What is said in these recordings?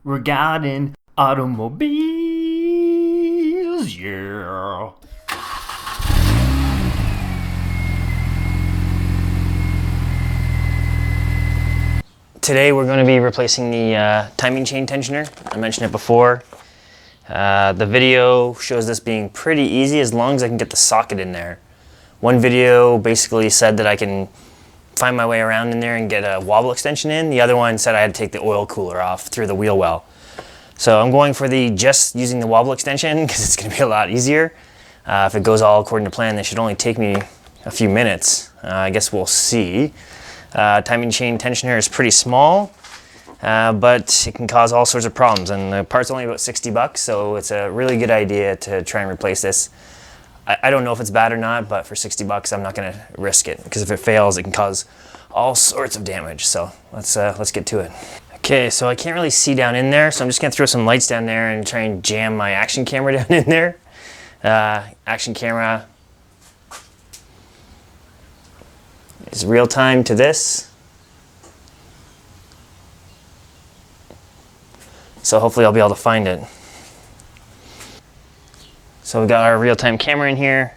regarding automobiles, yeah. Today we're going to be replacing the timing chain tensioner. I mentioned it before. The video shows this being pretty easy as long as I can get the socket in there. One video basically said that I can find my way around in there and get a wobble extension in. The other one said I had to take the oil cooler off through the wheel well. So I'm going for the just using the wobble extension because it's going to be a lot easier. If it goes all according to plan, this should only take me a few minutes. I guess we'll see. Timing chain tensioner is pretty small, but it can cause all sorts of problems, and the part's only about 60 bucks, so it's a really good idea to try and replace this. I don't know if it's bad or not, but for 60 bucks I'm not going to risk it, because if it fails it can cause all sorts of damage. So let's get to it. Okay, so I can't really see down in there, so I'm just going to throw some lights down there and try and jam my action camera down in there. Action camera is real time to this. So hopefully I'll be able to find it. So we've got our real-time camera in here.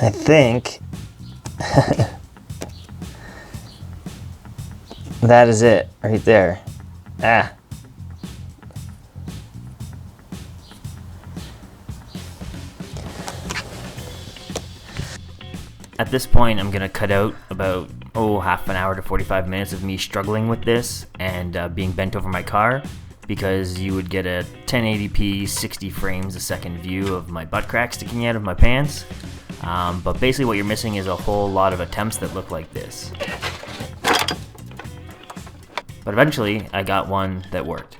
I think that is it right there. At this point, I'm gonna cut out about half an hour to 45 minutes of me struggling with this and being bent over my car, because you would get a 1080p 60 frames a second view of my butt crack sticking out of my pants. But basically what you're missing is a whole lot of attempts that look like this. But eventually I got one that worked.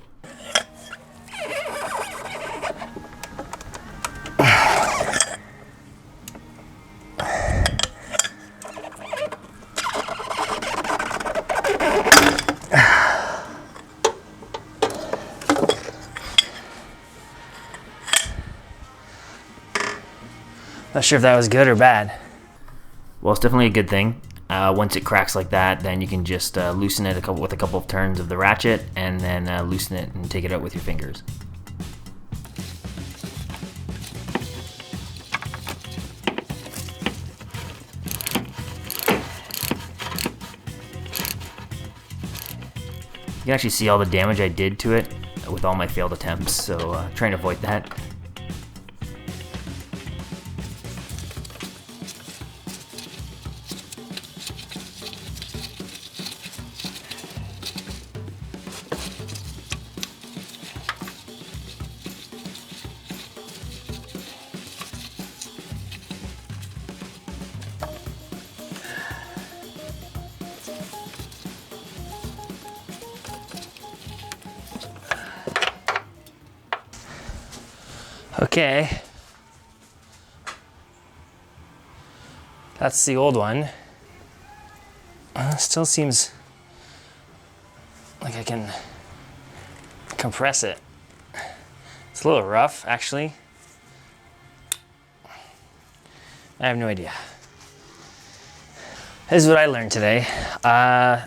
Not sure if that was good or bad. Well, it's definitely a good thing. Once it cracks like that, then you can just loosen it with a couple of turns of the ratchet, and then loosen it and take it out with your fingers. You can actually see all the damage I did to it with all my failed attempts, so trying to avoid that. Okay, that's the old one. Still seems like I can compress it. It's a little rough, actually. I have no idea. This is what I learned today.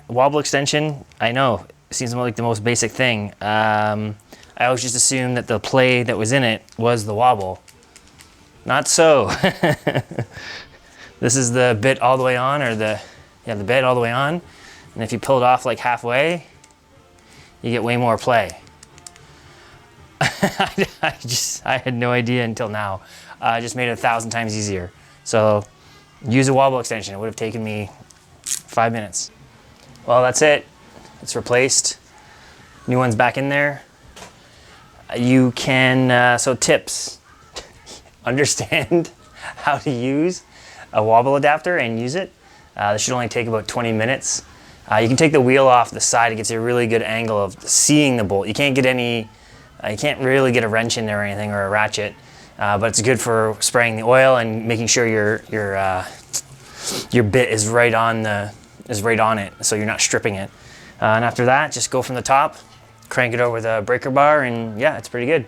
Wobble extension, I know, it seems like the most basic thing. I always just assumed that the play that was in it was the wobble. Not so. This is the bit all the way on, or the bit all the way on. And if you pull it off like halfway, you get way more play. I had no idea until now. I just made it 1,000 times easier. So use a wobble extension. It would have taken me 5 minutes. Well, that's it. It's replaced. New one's back in there. You can, so tips, understand how to use a wobble adapter and use it. This should only take about 20 minutes. You can take the wheel off the side. It gets you a really good angle of seeing the bolt. You can't get any, you can't really get a wrench in there or anything, or a ratchet, but it's good for spraying the oil and making sure your bit is right on the is right on it, so you're not stripping it. And after that, just go from the top, crank it over the breaker bar, and yeah, it's pretty good.